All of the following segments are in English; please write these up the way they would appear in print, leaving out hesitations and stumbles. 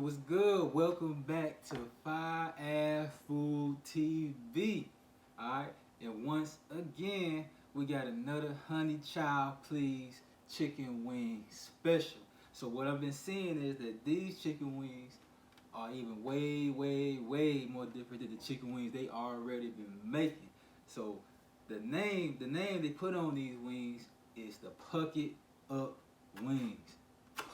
what's good? Welcome back to Fire Ass Food TV. Alright, and once again, we got another Honey Chile Please chicken wing special. So what I've been seeing is that these chicken wings are even way more different than the chicken wings they already been making. So the name they put on these wings is the Pucket Up wings.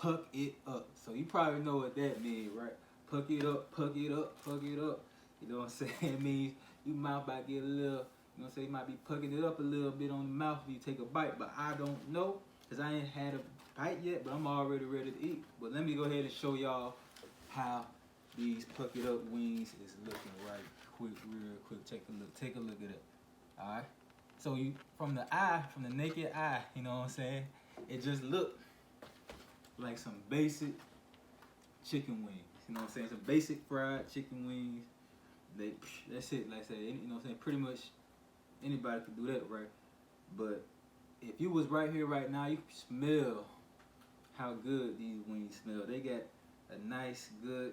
Puck it up. So you probably know what that means, right? Puck it up, puck it up, puck it up. You know what I'm saying? It means you mouth might get a little, you know what I'm saying? You might be pucking it up a little bit on the mouth if you take a bite, but I don't know, because I ain't had a bite yet, but I'm already ready to eat. But let me go ahead and show y'all how these Puck It Up wings is looking right quick, real quick. Take a look at it. Alright? So you from the naked eye, you know what I'm saying? It just look like some basic chicken wings. You know what I'm saying? Some basic fried chicken wings. That's it. Like I said, you know what I'm saying? Pretty much anybody could do that, right? But if you was right here right now, you can smell how good these wings smell. They got a nice, good,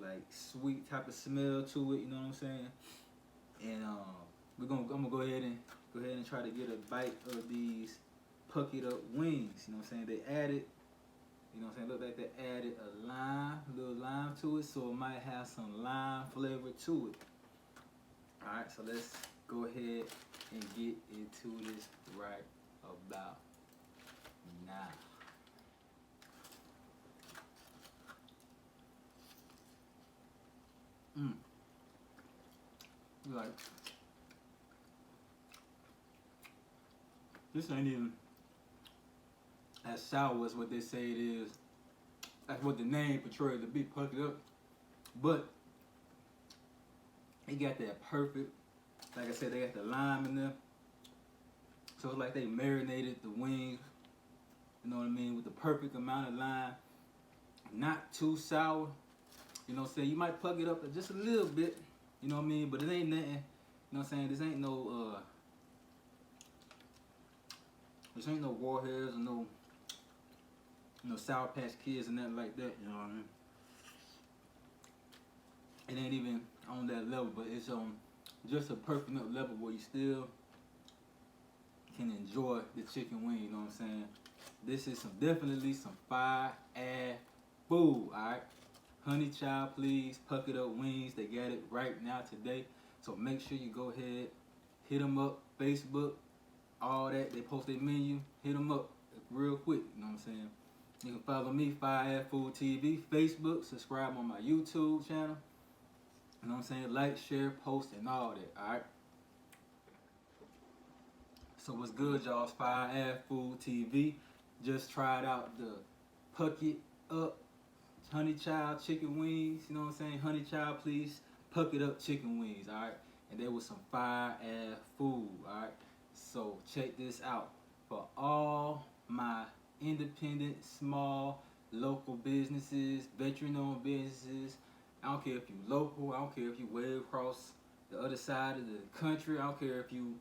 like sweet type of smell to it. You know what I'm saying? And I'm gonna go ahead and try to get a bite of these Puck It Up wings. You know what I'm saying? They added. You know what I'm saying? Look like they added a little lime to it, so it might have some lime flavor to it. Alright, so let's go ahead and get into this right about now. Like, this ain't even as sour as what they say it is. That's what the name portrays to be, Puck It Up. But they got that perfect, like I said, they got the lime in there. So it's like they marinated the wings, you know what I mean, with the perfect amount of lime. Not too sour. You know what I'm saying? You might Puck it up just a little bit, you know what I mean? But it ain't nothing, you know what I'm saying? This ain't no Warheads or no Sour Patch Kids and nothing like that, you know what I mean? It ain't even on that level, but it's on just a perfect enough level where you still can enjoy the chicken wing, you know what I'm saying? This is definitely some fire ass food, alright? Honey Chile Please, Puck It Up wings, they got it right now today. So make sure you go ahead, hit them up, Facebook, all that. They post their menu, hit them up real quick, you know what I'm saying? You can follow me, Fire Ass Food TV, Facebook, subscribe on my YouTube channel. You know what I'm saying? Like, share, post, and all that, alright? So what's good, y'all? It's Fire Ass Food TV. Just tried out the Pucket Up Honey Chile chicken wings. You know what I'm saying? Honey Chile Please, Pucket Up chicken wings, alright? And there was some fire ass food, alright? So check this out. For all my independent, small, local businesses, veteran-owned businesses, I don't care if you local, I don't care if you way across the other side of the country, I don't care if you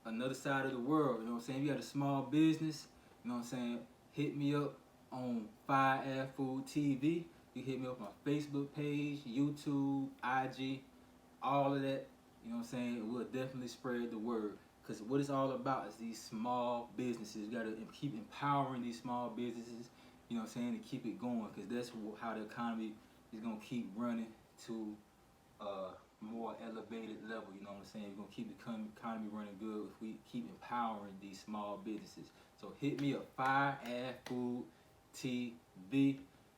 another side of the world, you know what I'm saying? If you got a small business, you know what I'm saying? Hit me up on Fire Ass Food TV. You hit me up on my Facebook page, YouTube, IG, all of that. You know what I'm saying? It will definitely spread the word. Because what it's all about is these small businesses. You got to keep empowering these small businesses, you know what I'm saying, to keep it going. Because that's how the economy is going to keep running to a more elevated level. You know what I'm saying? We're going to keep the economy running good if we keep empowering these small businesses. So hit me up, Fire Ass Food TV.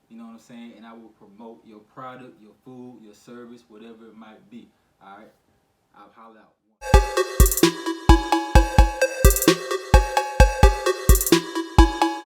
You know what I'm saying? And I will promote your product, your food, your service, whatever it might be. Alright? I'll holler out.